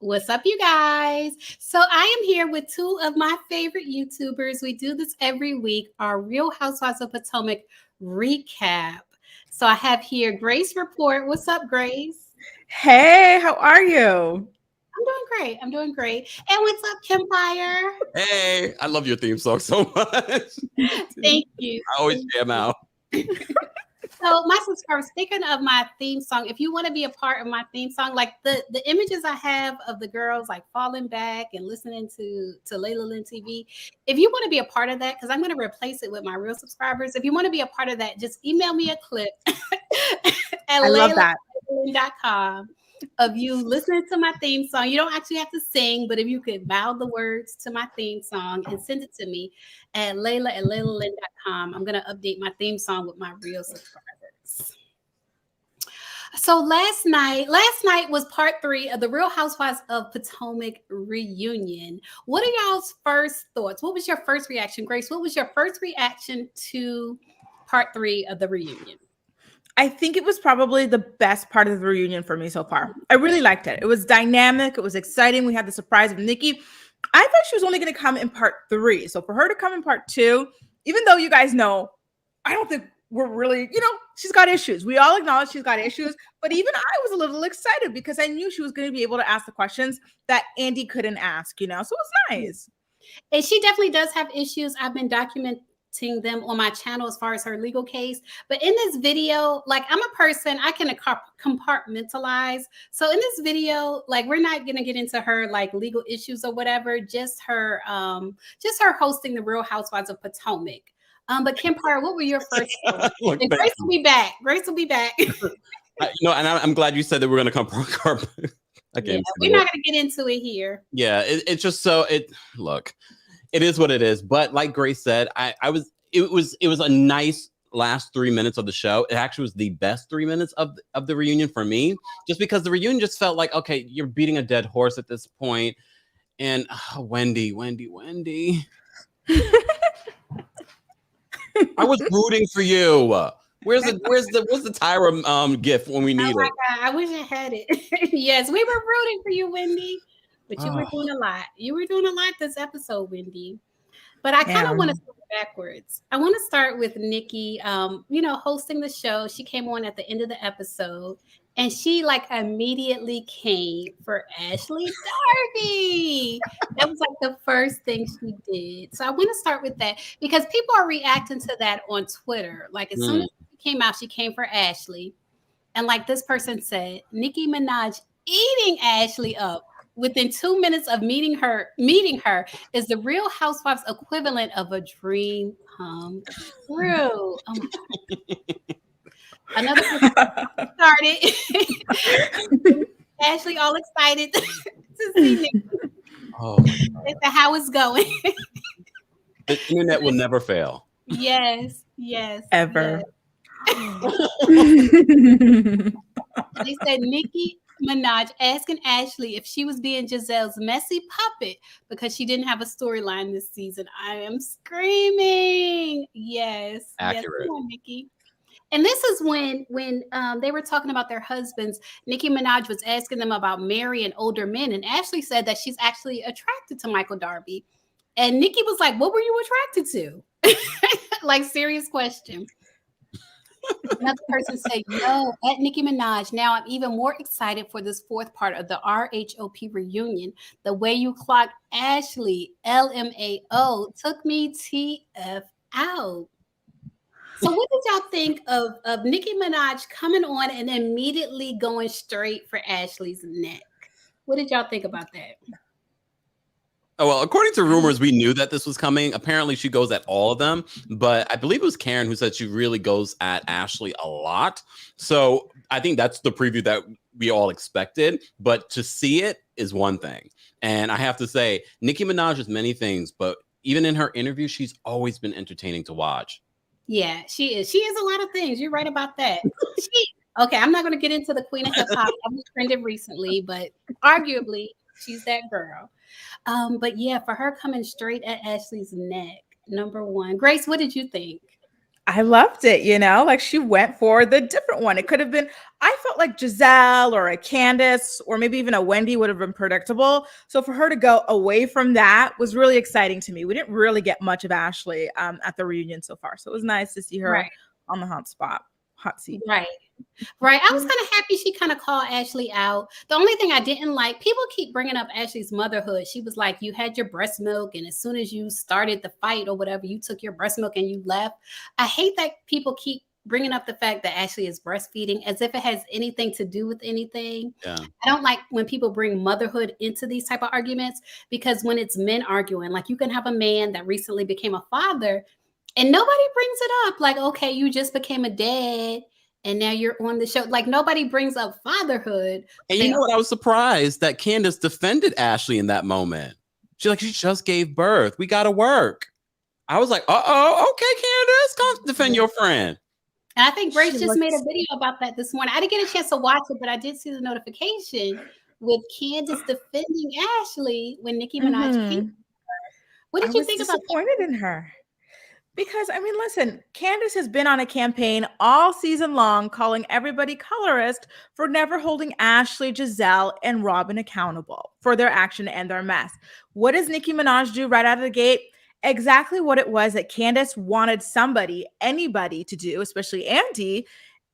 What's up, you guys? So I am here with two of my favorite YouTubers. We do this every week, our Real Housewives of Potomac recap. So I have here Grace Report. What's up, Grace? Hey, how are you? I'm doing great. I'm doing great. And what's up, Kempire? Hey, I love your theme song so much. Thank you. I always jam out. So my subscribers, speaking of my theme song, if you want to be a part of my theme song, like the images I have of the girls like falling back and listening to LAILAHLYNNTV, if you want to be a part of that, because I'm going to replace it with my real subscribers. If you want to be a part of that, just email me a clip at I love that. LAILAHLYNNTV.com of you listening to my theme song. You don't actually have to sing, but if you could mouth the words to my theme song and send it to me at LAILAHLYNNTV.com, I'm going to update my theme song with my real subscribers. So last night was part 3 of the Real Housewives of Potomac reunion. What are y'all's first thoughts? What was your first reaction, Grace? What was your first reaction to part 3 of the reunion? I think it was probably the best part of the reunion for me so far. I really liked it. It was dynamic. It was exciting. We had the surprise of Nicki. I thought she was only going to come in part 3. So for her to come in part 2, even though you guys know, I don't think we're really, she's got issues. We all acknowledge she's got issues, but even I was a little excited because I knew she was going to be able to ask the questions that Andy couldn't ask, so it was nice. And she definitely does have issues. I've been documenting them on my channel as far as her legal case. But in this video, like, I'm a person, I can compartmentalize. So in this video, like, we're not going to get into her like legal issues or whatever, just her hosting the Real Housewives of Potomac. But Kempire, what were your first thoughts? Look, Grace will be back. Grace will be back. And I'm glad you said that we're going to come. Yeah, we're not going to get into it here. Yeah, it's just so look, it is what it is. But like Grace said, it was a nice last 3 minutes of the show. It actually was the best 3 minutes of the reunion for me, just because the reunion just felt like, okay, you're beating a dead horse at this point. And Wendy. I was rooting for you. Where's the Tyra gif when we need it? God, I wish I had it. Yes, we were rooting for you, Wendy. But you were doing a lot. You were doing a lot this episode, Wendy. But I kind of want to start backwards. I want to start with Nicki, hosting the show. She came on at the end of the episode. And she like immediately came for Ashley Darby. That was like the first thing she did. So I want to start with that because people are reacting to that on Twitter. Like as soon as she came out, she came for Ashley. And like this person said, Nicki Minaj eating Ashley up within 2 minutes of meeting her is the Real Housewives equivalent of a dream come true. Oh my God. Another person started. Ashley all excited to see Nicki. Oh, how it's going. The internet will never fail. Yes. Ever. Yes. They said Nicki Minaj asking Ashley if she was being Giselle's messy puppet because she didn't have a storyline this season. I am screaming. Yes. Accurate. Yes, come on, Nicki. And this is when they were talking about their husbands. Nicki Minaj was asking them about marrying older men. And Ashley said that she's actually attracted to Michael Darby. And Nicki was like, what were you attracted to? Like, serious question. Another person said, yo, at Nicki Minaj, now I'm even more excited for this 4th part of the RHOP reunion. The way you clocked Ashley, LMAO, took me TF out. So what did y'all think of Nicki Minaj coming on and immediately going straight for Ashley's neck? What did y'all think about that? Oh, well, according to rumors, we knew that this was coming. Apparently, she goes at all of them. But I believe it was Karen who said she really goes at Ashley a lot. So I think that's the preview that we all expected. But to see it is one thing. And I have to say, Nicki Minaj is many things. But even in her interview, she's always been entertaining to watch. Yeah, she is. She is a lot of things. You're right about that. Okay, I'm not going to get into the queen of hip hop. I was trended recently, but arguably, she's that girl. But yeah, for her coming straight at Ashley's neck, number one. Grace, what did you think? I loved it, like she went for the different one. It could have been, I felt like Giselle or a Candace or maybe even a Wendy would have been predictable. So for her to go away from that was really exciting to me. We didn't really get much of Ashley at the reunion so far. So it was nice to see her on the hot seat. Right. I was kind of happy she kind of called Ashley out. The only thing I didn't like, people keep bringing up Ashley's motherhood. She was like, you had your breast milk, and as soon as you started the fight or whatever, you took your breast milk and you left. I hate that people keep bringing up the fact that Ashley is breastfeeding as if it has anything to do with anything. Yeah. I don't like when people bring motherhood into these type of arguments, because when it's men arguing, like you can have a man that recently became a father and nobody brings it up. Like, okay, you just became a dad and now you're on the show. Like nobody brings up fatherhood. And you know what? I was surprised that Candace defended Ashley in that moment. She just gave birth. We got to work. I was like, okay, Candace, come defend your friend. And I think Grace just made a video about that this morning. I didn't get a chance to watch it, but I did see the notification with Candace defending Ashley when Nicki Minaj came to her. What did you think about that? Disappointed in her. Because, listen, Candace has been on a campaign all season long calling everybody colorist for never holding Ashley, Giselle, and Robyn accountable for their action and their mess. What does Nicki Minaj do right out of the gate? Exactly what it was that Candace wanted anybody to do, especially Andy.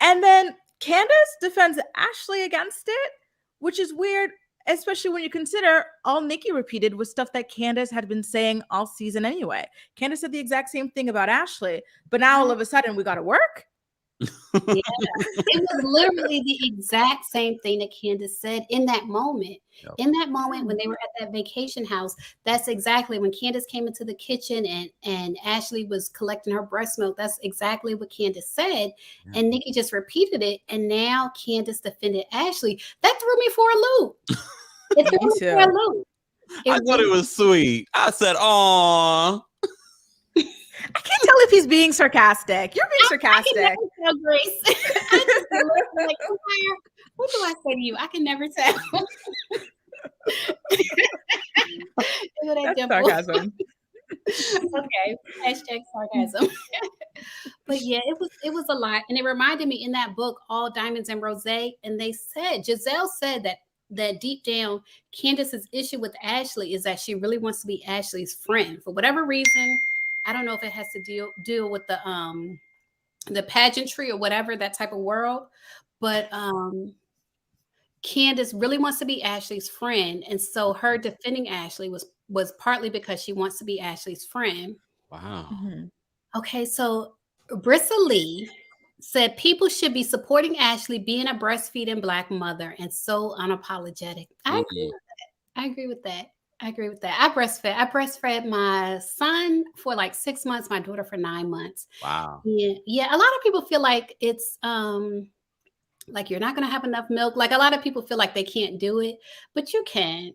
And then Candace defends Ashley against it, which is weird, especially when you consider all Nicki repeated was stuff that Candace had been saying all season anyway. Candace said the exact same thing about Ashley, but now all of a sudden we got to work. Yeah, it was literally the exact same thing that Candace said in that moment. Yep. In that moment when they were at that vacation house, that's exactly when Candace came into the kitchen and Ashley was collecting her breast milk. That's exactly what Candace said. Yeah. And Nicki just repeated it. And now Candace defended Ashley. That threw me for a loop. It threw me for a loop. I thought it was sweet. I said, "Aw." I can't tell if he's being sarcastic. You're being sarcastic. I can never tell, Grace. I just like, what do I say to you? I can never tell. That's sarcasm. Okay, hashtag sarcasm. But yeah, it was a lot, and it reminded me in that book, All Diamonds and Rosé, and they said Giselle said that deep down, Candace's issue with Ashley is that she really wants to be Ashley's friend for whatever reason. I don't know if it has to deal with the pageantry or whatever, that type of world, but Candace really wants to be Ashley's friend, and so her defending Ashley was partly because she wants to be Ashley's friend. Wow. Mm-hmm. Okay, so Brissa Lee said people should be supporting Ashley being a breastfeeding Black mother and so unapologetic. I agree with that. I breastfed my son for like 6 months, my daughter for 9 months. Wow. Yeah. A lot of people feel like it's like you're not going to have enough milk. Like a lot of people feel like they can't do it, but you can.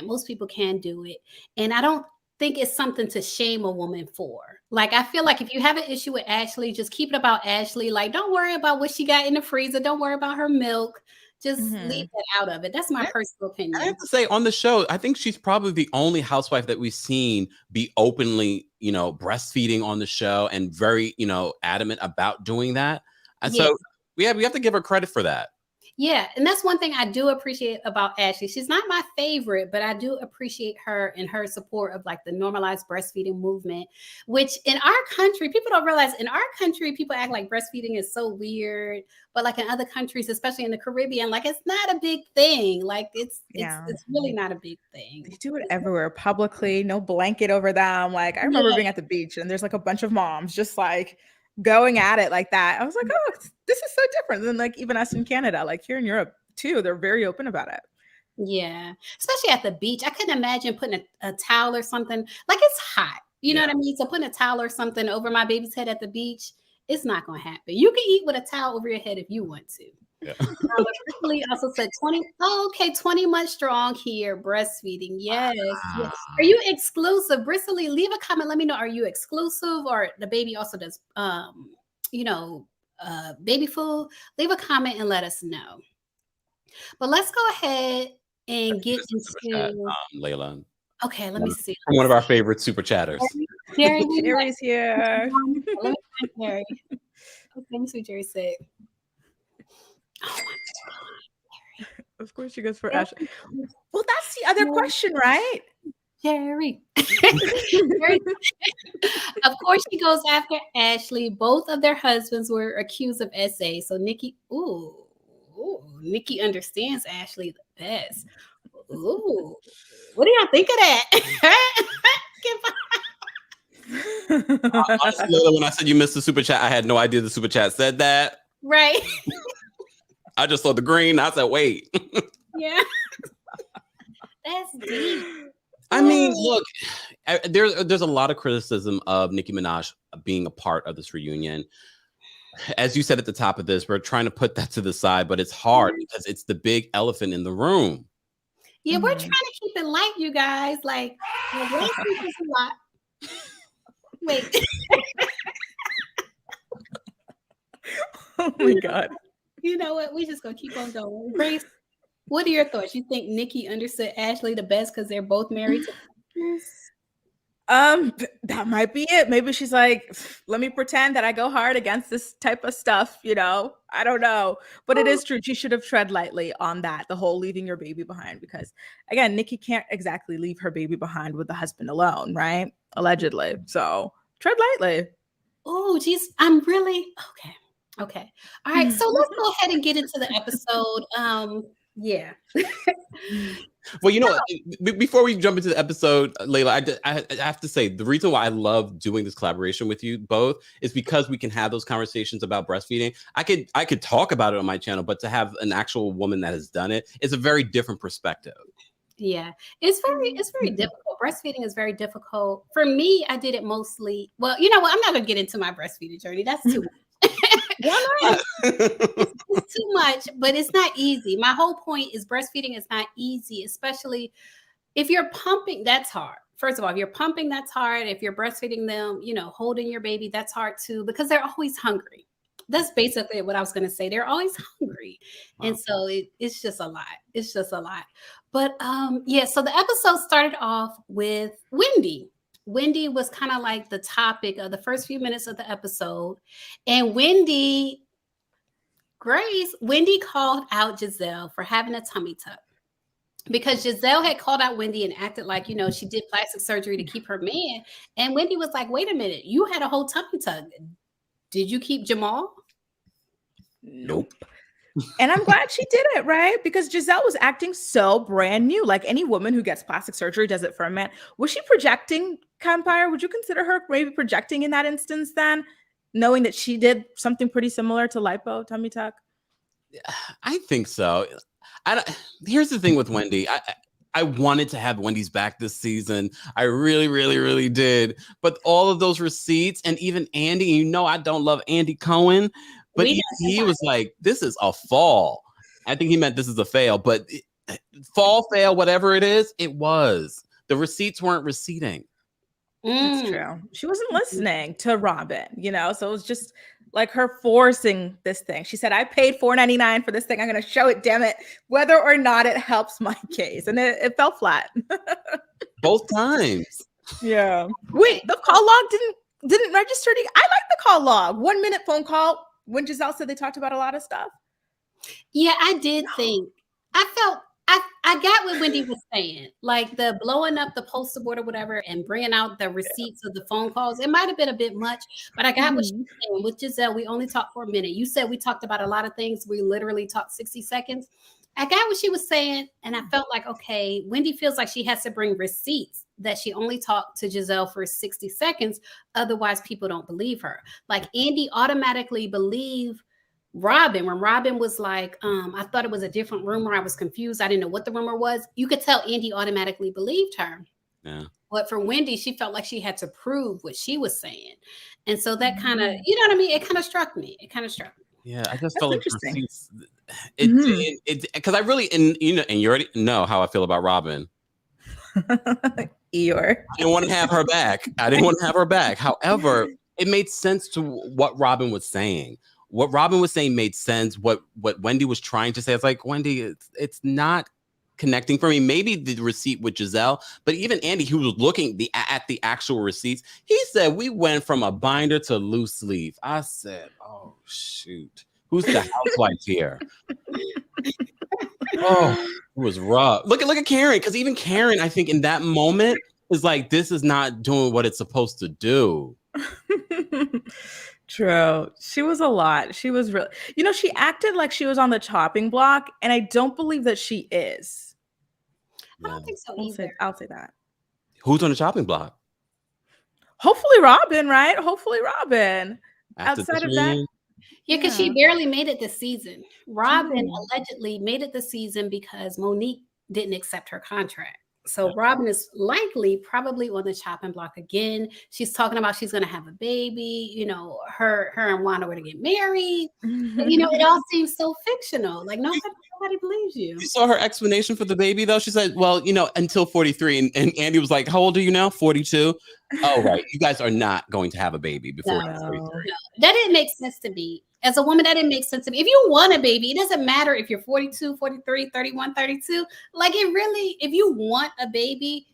Most people can do it. And I don't think it's something to shame a woman for. Like, I feel like if you have an issue with Ashley, just keep it about Ashley. Like, don't worry about what she got in the freezer. Don't worry about her milk. Just leave that out of it. That's my personal opinion. I have to say, on the show, I think she's probably the only housewife that we've seen be openly, breastfeeding on the show and very, adamant about doing that. And so we have to give her credit for that. Yeah. And that's one thing I do appreciate about Ashley. She's not my favorite, but I do appreciate her and her support of like the normalized breastfeeding movement, which in our country, people don't realize in our country, people act like breastfeeding is so weird. But like in other countries, especially in the Caribbean, like it's not a big thing. Like it's really not a big thing. They do it everywhere publicly, no blanket over them. Like I remember being at the beach and there's like a bunch of moms just like going at it like that. I was like, oh, this is so different than like even us in Canada. Like here in Europe too, they're very open about it. Yeah, especially at the beach. I couldn't imagine putting a towel or something. Like it's hot. You know what I mean? So putting a towel or something over my baby's head at the beach, it's not going to happen. You can eat with a towel over your head if you want to. Yeah. Lee also said 20 months strong here, breastfeeding. Yes. Yes. Are you exclusive? Bristly, leave a comment. Let me know. Are you exclusive or the baby also does, baby food? Leave a comment and let us know. But let's go ahead and get into Layla. Okay, let me see. One of our favorite super chatters. Jerry's here. Let me Jerry. Okay, let me see what Jerry said. Oh my Of course she goes for Ashley. Well, that's the other question, right? Jerry. Jerry. Of course, she goes after Ashley. Both of their husbands were accused of SA. So Nicki, Nicki understands Ashley the best. Ooh, what do y'all think of that? Honestly, Layla, when I said you missed the super chat, I had no idea the super chat said that. Right. I just saw the green. I said, wait. Yeah. That's deep. I mean, look, there's a lot of criticism of Nicki Minaj being a part of this reunion. As you said at the top of this, we're trying to put that to the side, but it's hard because it's the big elephant in the room. Yeah, we're trying to keep it light, you guys. Like, is a lot. Wait. Oh my God. You know what? We just gonna keep on going. Grace, what are your thoughts? You think Nicki understood Ashley the best because they're both married to that might be it. Maybe she's like, let me pretend that I go hard against this type of stuff, you know? I don't know. But it is true. She should have tread lightly on that, the whole leaving your baby behind, because again, Nicki can't exactly leave her baby behind with the husband alone, right? Allegedly. So tread lightly. Oh, geez. I'm really okay. All right. So let's go ahead and get into the episode. Yeah. Well, you know, before we jump into the episode, Layla, I have to say the reason why I love doing this collaboration with you both is because we can have those conversations about breastfeeding. I could talk about it on my channel, but to have an actual woman that has done it is a very different perspective. Yeah, it's very difficult. Breastfeeding is very difficult. For me, I did it mostly. Well, you know what? I'm not gonna get into my breastfeeding journey. That's too much. It's too much, but it's not easy. My whole point is breastfeeding is not easy, especially if you're pumping. That's hard. First of all, if you're pumping, that's hard. If you're breastfeeding them, you know, holding your baby, that's hard too, because they're always hungry. That's basically what I was going to say. They're always hungry. Wow. And so it's just a lot. It's just a lot. But yeah, so the episode started off with Wendy. Wendy was kind of like the topic of the first few minutes of the episode. And Wendy called out Giselle for having a tummy tuck. Because Giselle had called out Wendy and acted like, you know, she did plastic surgery to keep her man. And Wendy was like, wait a minute, you had a whole tummy tuck. Did you keep Jamal? Nope. And I'm glad she did it, right? Because Giselle was acting so brand new. Like any woman who gets plastic surgery does it for a man. Was she projecting, Campire? Would you consider her maybe projecting in that instance then? Knowing that she did something pretty similar to lipo, tummy tuck? I think so. Here's the thing with Wendy. I wanted to have Wendy's back this season. I really, really, really did. But all of those receipts and even Andy, you know, I don't love Andy Cohen, but he was like, this is a fall. I think he meant this is a fail, but fall, fail, whatever it is, it was. The receipts weren't receipting. That's true. She wasn't listening to Robyn, you know, so it was just like her forcing this thing. She said, I paid $4.99 for this thing. I'm going to show it, damn it, whether or not it helps my case. And it fell flat. Both times. Yeah. Wait, the call log didn't register. I like the call log. 1 minute phone call when Giselle said they talked about a lot of stuff. Yeah, I did think. I got what Wendy was saying, like the blowing up the poster board or whatever and bringing out the receipts of the phone calls. It might have been a bit much, but I got what she was saying. With Giselle, we only talked for a minute. You said we talked about a lot of things. We literally talked 60 seconds. I got what she was saying, and I felt like, okay, Wendy feels like she has to bring receipts that she only talked to Giselle for 60 seconds. Otherwise, people don't believe her. Like Andy automatically believed Robyn, when Robyn was like, I thought it was a different rumor. I was confused. I didn't know what the rumor was. You could tell Andy automatically believed her. Yeah. But for Wendy, she felt like she had to prove what she was saying. And so that kind of, you know what I mean? It kind of struck me. Yeah, I just felt like it because I really, and you know, and you already know how I feel about Robyn. I didn't want to have her back. However, it made sense to what Robyn was saying. What Robyn was saying made sense. What Wendy was trying to say, it's like, Wendy, it's not connecting for me. Maybe the receipt with Giselle, but even Andy, who was looking at the actual receipts, he said we went from a binder to loose leaf. I said, oh shoot, who's the housewife here? Oh, it was rough. Look at Karen, because even Karen, I think in that moment is like, this is not doing what it's supposed to do. True. She was a lot. She was really, she acted like she was on the chopping block, and I don't believe that she is. I don't think so either. I'll say that. Who's on the chopping block? Hopefully Robyn, right? Hopefully Robyn. Outside of that. Yeah, because she barely made it this season. Robyn allegedly made it this season because Monique didn't accept her contract. So Robyn is probably on the chopping block again. She's talking about she's going to have a baby. Her and Wanda were to get married. It all seems so fictional. Like nobody believes you. You saw her explanation for the baby, though. She said, well, until 43. And Andy was like, how old are you now? 42. Oh, right. You guys are not going to have a baby before 43. No. That didn't make sense to me. As a woman, that didn't make sense to me. If you want a baby, it doesn't matter if you're 42, 43, 31, 32. Like if you want a baby,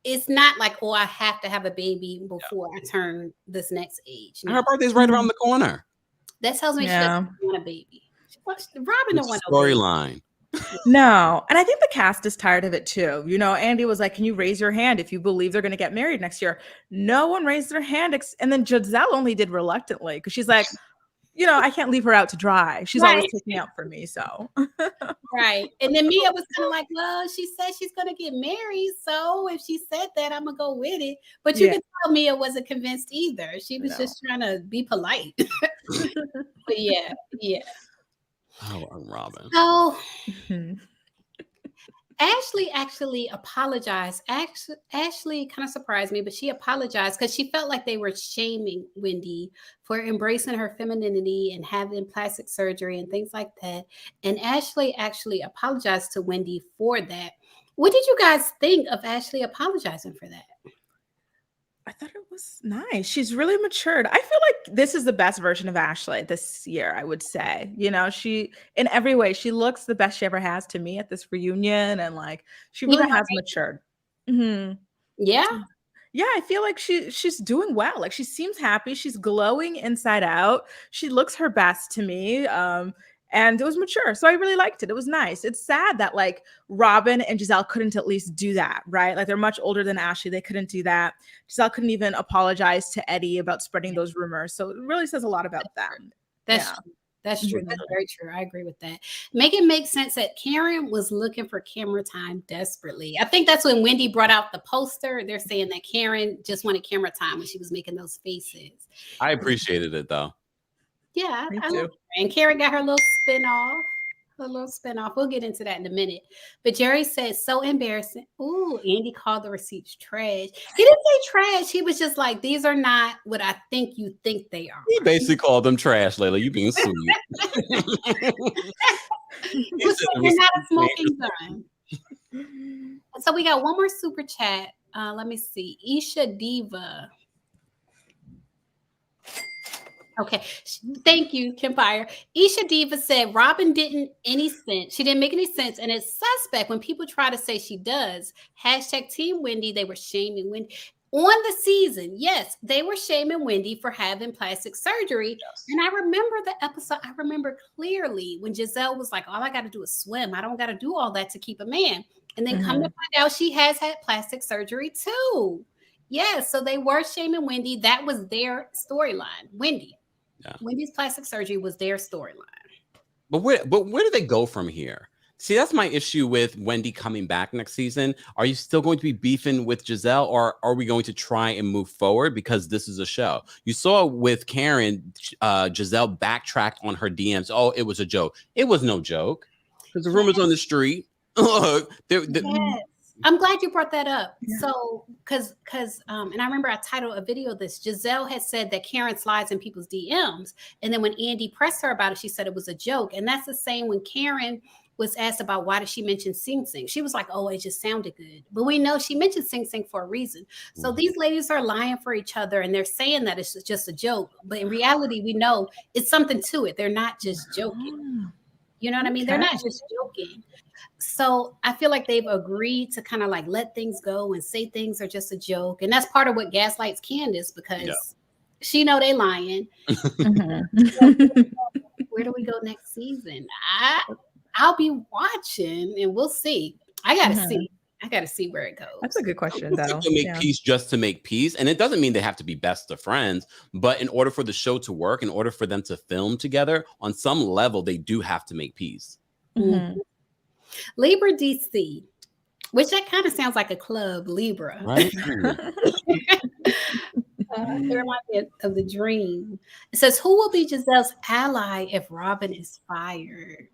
it's not like, oh, I have to have a baby before I turn this next age. No. Her birthday's right around the corner. That tells me she doesn't want a baby. Robyn don't want a storyline. No. And I think the cast is tired of it too. Andy was like, can you raise your hand if you believe they're going to get married next year? No one raised their hand. And then Giselle only did reluctantly because she's like, I can't leave her out to dry. She's always taking out for me. So, right. And then Mia was kind of like, well, she said she's going to get married. So if she said that, I'm going to go with it. But you can tell Mia wasn't convinced either. She was just trying to be polite. But yeah. Oh, Robyn. So Ashley actually apologized. Ashley kind of surprised me, but she apologized because she felt like they were shaming Wendy for embracing her femininity and having plastic surgery and things like that. And Ashley actually apologized to Wendy for that. What did you guys think of Ashley apologizing for that? I thought it was nice. She's really matured. I feel like this is the best version of Ashley this year, I would say. She, in every way, she looks the best she ever has to me at this reunion. And she really has matured. Mm-hmm. Yeah. Yeah, I feel like she's doing well. Like she seems happy. She's glowing inside out. She looks her best to me. And it was mature. So I really liked it. It was nice. It's sad that Robyn and Giselle couldn't at least do that, right? Like they're much older than Ashley. They couldn't do that. Giselle couldn't even apologize to Eddie about spreading those rumors. So it really says a lot about them. That's true. That's true. That's very true. I agree with that. Make it make sense that Karen was looking for camera time desperately. I think that's when Wendy brought out the poster. They're saying that Karen just wanted camera time when she was making those faces. I appreciated it though. Yeah, I love her. And Karen got her little spin-off. We'll get into that in a minute. But Jerry said, so embarrassing. Ooh, Andy called the receipts trash. He didn't say trash. He was just like, these are not what I think you think they are. He basically called them trash, Layla. You being sweet. You're not a smoking gun. So we got one more super chat. Let me see. Isha Diva. Okay, thank you, Kempire. Isha Diva said Robyn didn't she didn't make any sense, and it's suspect when people try to say she does. Hashtag Team Wendy, they were shaming Wendy. On the season, yes, they were shaming Wendy for having plastic surgery. Yes. And I remember the episode, I remember clearly when Giselle was like, all I got to do is swim. I don't got to do all that to keep a man. And then come to find out she has had plastic surgery too. Yes, so they were shaming Wendy. That was their storyline, Wendy. Yeah. Wendy's plastic surgery was their storyline. But where do they go from here? See, that's my issue with Wendy coming back next season. Are you still going to be beefing with Giselle, or are we going to try and move forward because this is a show? You saw with Karen, Giselle backtracked on her DMs. Oh, it was a joke. It was no joke because the rumors on the street. Yes. I'm glad you brought that up. Yeah. So, because and I remember I titled a video of this. Giselle had said that Karen slides in people's DMs. And then when Andy pressed her about it, she said it was a joke. And that's the same when Karen was asked about why did she mention Sing Sing. She was like, oh, it just sounded good. But we know she mentioned Sing Sing for a reason. So these ladies are lying for each other and they're saying that it's just a joke. But in reality, we know it's something to it. They're not just joking. You know what I mean? They're not just joking. So I feel like they've agreed to kind of like let things go and say things are just a joke. And that's part of what gaslights Candace, because she know they lying. Where do we go next season? I'll be watching and we'll see. I gotta see where it goes. That's a good question, though. To make peace just to make peace. And it doesn't mean they have to be best of friends, but in order for the show to work, in order for them to film together, on some level, they do have to make peace. Libra DC, which that kind of sounds like a club, Libra. Right? They remind me of the dream. It says, who will be Giselle's ally if Robyn is fired?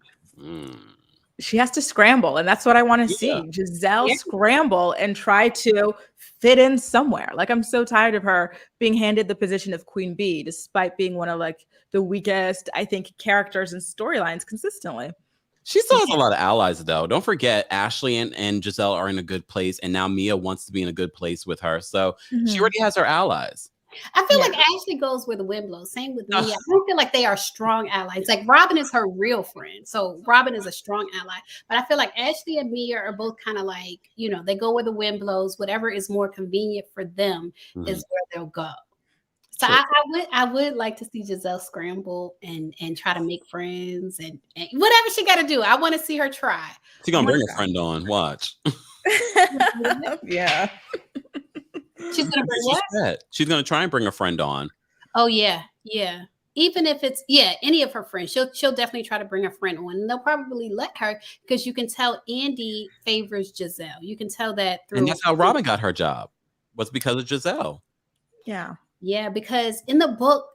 She has to scramble, and that's what I want to see. Giselle scramble and try to fit in somewhere. Like, I'm so tired of her being handed the position of Queen Bee, despite being one of like the weakest, I think, characters and storylines consistently. She still has a lot of allies, though. Don't forget, Ashley and Giselle are in a good place, and now Mia wants to be in a good place with her. So she already has her allies. I feel like Ashley goes where the wind blows. Same with Mia. I don't feel like they are strong allies. Like, Robyn is her real friend. So Robyn is a strong ally. But I feel like Ashley and Mia are both kind of like, you know, they go where the wind blows. Whatever is more convenient for them is where they'll go. So I would like to see Giselle scramble and try to make friends and whatever she got to do. I want to see her try. She's going to bring a friend on. Watch. Yeah. She's going to bring what? She's going to try and bring a friend on. Oh, yeah. Yeah. Even if it's, any of her friends, she'll definitely try to bring a friend on. And they'll probably let her, because you can tell Andy favors Giselle. You can tell that through. And that's how Robyn got her job. Was because of Giselle. Yeah. Yeah, because in the book,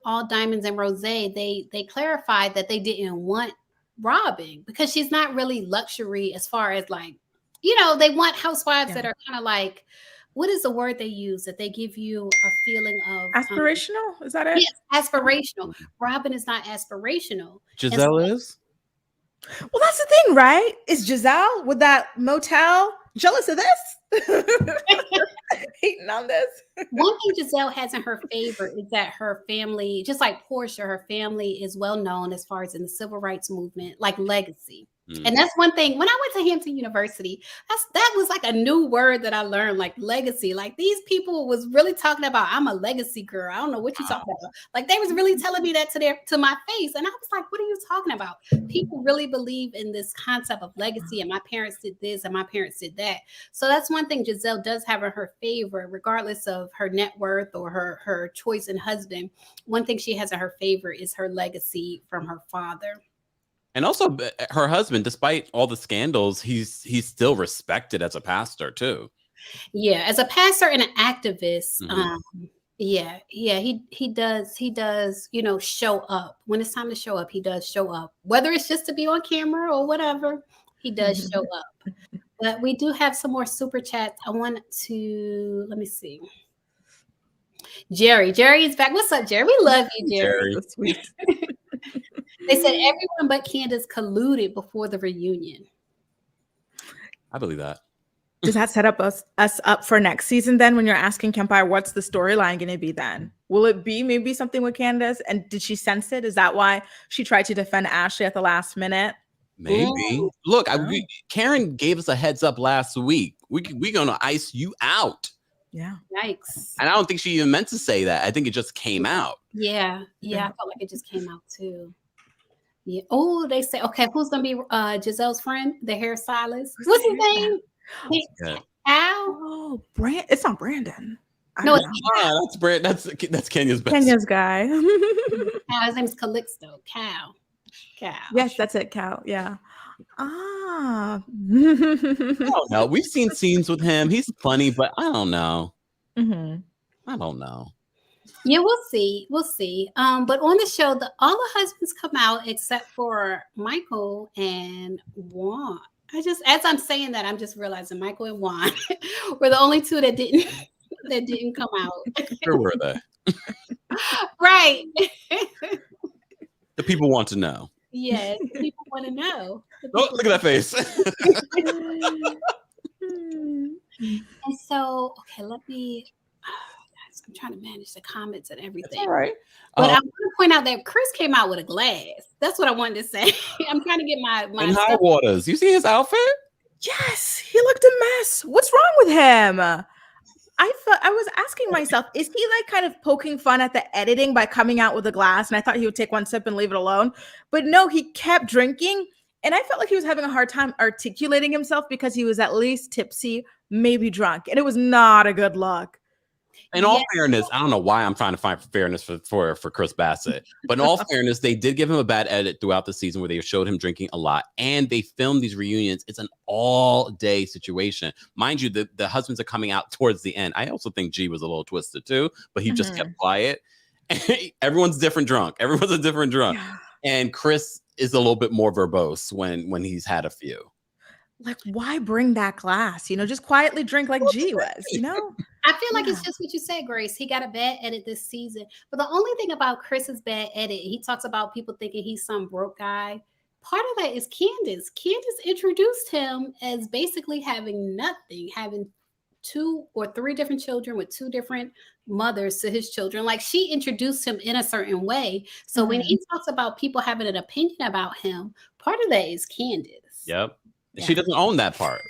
All Diamonds and Rose, they clarified that they didn't want Robyn because she's not really luxury as far as like, you know, they want housewives that are kind of like, what is the word they use that they give you a feeling of aspirational? Is that it? Yes, aspirational. Robyn is not aspirational. Giselle is? Well, that's the thing, right? Is Giselle with that motel jealous of this? Hating on this. One thing Giselle has in her favor is that her family, just like Portia, her family is well known as far as in the civil rights movement, like legacy. And that's one thing. When I went to Hampton University, that was like a new word that I learned, like legacy. Like, these people was really talking about, I'm a legacy girl. I don't know what you're talking about. Like, they was really telling me that to my face. And I was like, what are you talking about? People really believe in this concept of legacy, and my parents did this and my parents did that. So that's one thing Giselle does have in her favor, regardless of her net worth or her choice in husband. One thing she has in her favor is her legacy from her father. And also her husband, despite all the scandals, he's still respected as a pastor too. Yeah, as a pastor and an activist. He does, you know, show up. When it's time to show up, he does show up. Whether it's just to be on camera or whatever, he does show up. But we do have some more super chats. I want to, let me see. Jerry is back. What's up, Jerry? We love you, Jerry. That's sweet. They said everyone but Candace colluded before the reunion. I believe that. Does that set up us up for next season then, when you're asking Kempire, what's the storyline going to be then? Will it be maybe something with Candace? And did she sense it? Is that why she tried to defend Ashley at the last minute? Maybe. Ooh. Look, Karen gave us a heads up last week. We're going to ice you out. Yeah. Yikes. And I don't think she even meant to say that. I think it just came out. Yeah. I felt like it just came out too. Yeah. Oh, they say, okay, who's gonna be Giselle's friend, the hairstylist? What's his name? Al? Oh, it's not Brandon. No, it's not. That's Kenya's best. Kenya's guy. His name is Calixto. Cal. Yes, that's it, Cal. Yeah. I don't know. We've seen scenes with him. He's funny, but I don't know. I don't know. Yeah, we'll see. But on the show, all the husbands come out except for Michael and Juan. As I'm saying that, I'm just realizing Michael and Juan were the only two that didn't come out. Where were they? Right. The people want to know. Yes, people want to know. Oh, look at that face. And so, okay, let me. I'm trying to manage the comments and everything. All right. But I want to point out that Chris came out with a glass. That's what I wanted to say. I'm trying to get my in high waters. You see his outfit? Yes, he looked a mess. What's wrong with him? I was asking myself, is he like kind of poking fun at the editing by coming out with a glass? And I thought he would take one sip and leave it alone. But no, he kept drinking. And I felt like he was having a hard time articulating himself because he was at least tipsy, maybe drunk. And it was not a good look. In all fairness, I don't know why I'm trying to find fairness for Chris Bassett, but in all fairness, they did give him a bad edit throughout the season where they showed him drinking a lot, and they filmed these reunions. It's an all-day situation, mind you. The husbands are coming out towards the end. I also think G was a little twisted too, but he just kept quiet. Everyone's different drunk. Everyone's a different drunk, and Chris is a little bit more verbose when he's had a few. Like, why bring that glass? You know, just quietly drink like G was, you know? I feel like it's just what you said, Grace. He got a bad edit this season. But the only thing about Chris's bad edit, he talks about people thinking he's some broke guy. Part of that is Candace. Candace introduced him as basically having nothing, having 2 or 3 different children with 2 different mothers to his children. Like, she introduced him in a certain way. So when he talks about people having an opinion about him, part of that is Candace. Yep. She doesn't own that part.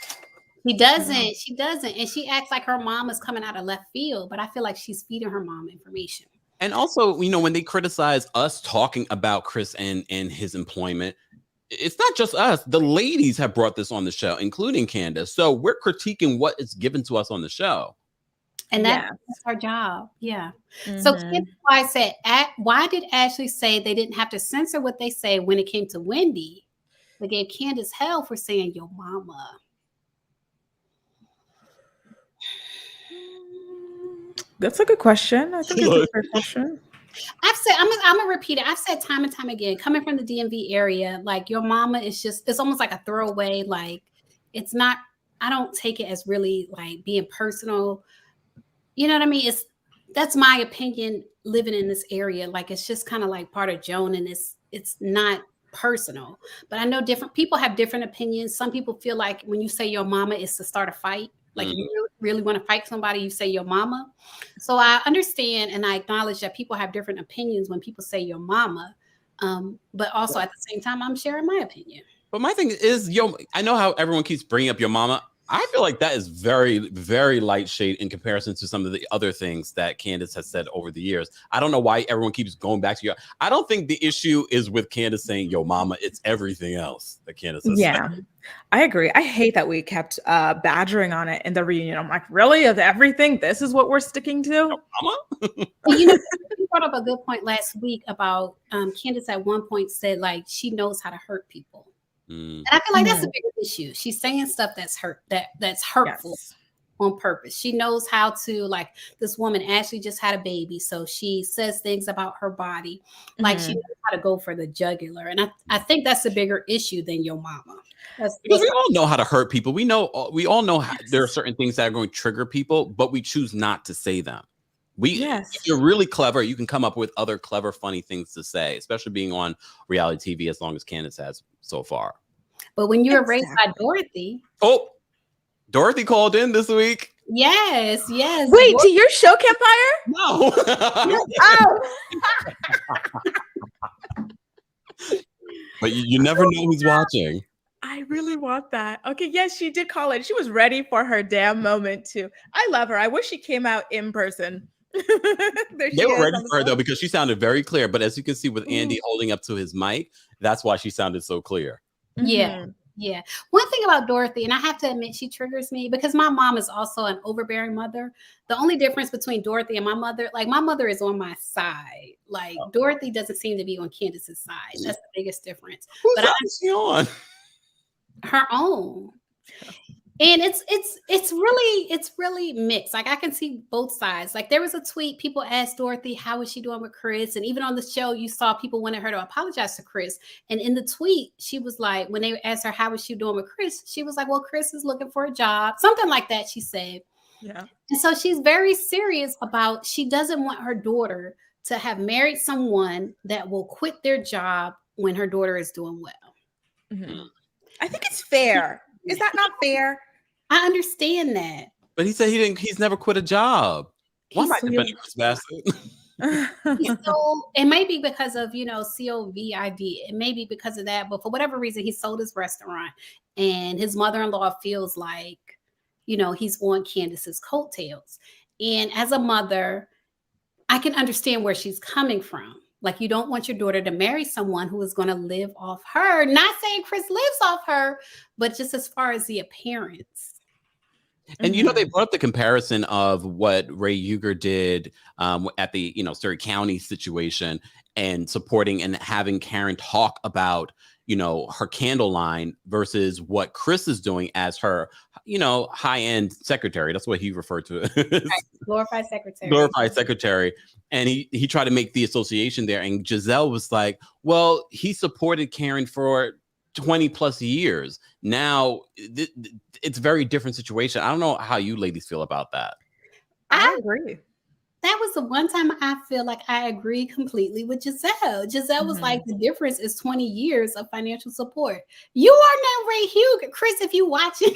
He doesn't. She doesn't. And she acts like her mom is coming out of left field, but I feel like she's feeding her mom information. And also, you know, when they criticize us talking about Chris and his employment, it's not just us. The ladies have brought this on the show, including Candace. So we're critiquing what is given to us on the show. And that's our job. Yeah. So Candace, why I said, why did Ashley say they didn't have to censor what they say when it came to Wendy? They gave Candace hell for saying your mama. That's a good question. I think it's a fair question. I've said, I'm gonna repeat it. I've said time and time again, coming from the DMV area, like your mama is just, it's almost like a throwaway. Like, it's not, I don't take it as really like being personal. You know what I mean? That's my opinion living in this area. Like, it's just kind of like part of Joan, and it's not personal. But I know different people have different opinions. Some people feel like when you say your mama is to start a fight. Like, if you really want to fight somebody, you say your mama. So I understand and I acknowledge that people have different opinions when people say your mama. But also at the same time, I'm sharing my opinion. But my thing is, I know how everyone keeps bringing up your mama. I feel like that is very, very light shade in comparison to some of the other things that Candace has said over the years. I don't know why everyone keeps going back to you. I don't think the issue is with Candace saying yo mama. It's everything else that Candace has said. I agree. I hate that we kept badgering on it in the reunion. I'm like, really? Of everything, this is what we're sticking to? Yo mama? You know, you brought up a good point last week about Candace at one point said like she knows how to hurt people. And I feel like that's a bigger issue. She's saying stuff that's that's hurtful on purpose. She knows how to, like, this woman Ashley just had a baby, so she says things about her body, like she knows how to go for the jugular. And I think that's a bigger issue than your mama. Because we all know how to hurt people. We all know how, there are certain things that are going to trigger people, but we choose not to say them. If you're really clever, you can come up with other clever, funny things to say, especially being on reality TV as long as Candace has so far. But when you were raised by Dorothy. Oh, Dorothy called in this week. Yes. Wait, to your show, Campfire? No. But you never know who's watching. I really want that. Okay, yes, she did call in. She was ready for her damn moment too. I love her. I wish she came out in person. They were ready for her though, because she sounded very clear. But as you can see with Andy holding up to his mic, that's why she sounded so clear. Yeah. One thing about Dorothy, and I have to admit, she triggers me because my mom is also an overbearing mother. The only difference between Dorothy and my mother, like my mother is on my side. Like Dorothy doesn't seem to be on Candace's side. That's the biggest difference. Who's she on? Her own. And it's really mixed. Like I can see both sides. Like there was a tweet, people asked Dorothy, how is she doing with Chris? And even on the show, you saw people wanted her to apologize to Chris. And in the tweet, she was like, when they asked her, how is she doing with Chris? She was like, well, Chris is looking for a job. Something like that, she said. Yeah. And so she's very serious about, she doesn't want her daughter to have married someone that will quit their job when her daughter is doing well. I think it's fair. Is that not fair? I understand that. But he said he's never quit a job. Why am I defending Chris Bassett? It may be because of, COVID. It may be because of that, but for whatever reason, he sold his restaurant, and his mother-in-law feels like, he's on Candace's coattails. And as a mother, I can understand where she's coming from. Like, you don't want your daughter to marry someone who is going to live off her. Not saying Chris lives off her, but just as far as the appearance. And they brought up the comparison of what Ray Huger did at the Surrey County situation, and supporting and having Karen talk about her candle line versus what Chris is doing as her high-end secretary. That's what he referred to it. Right. Glorified secretary. And he tried to make the association there, and Giselle was like, well, he supported Karen for 20 plus years. Now it's a very different situation. I don't know how you ladies feel about that. I agree. That was the one time I feel like I agree completely with Giselle. Giselle was like, the difference is 20 years of financial support. You are no Ray Huger. Chris, if you watch it,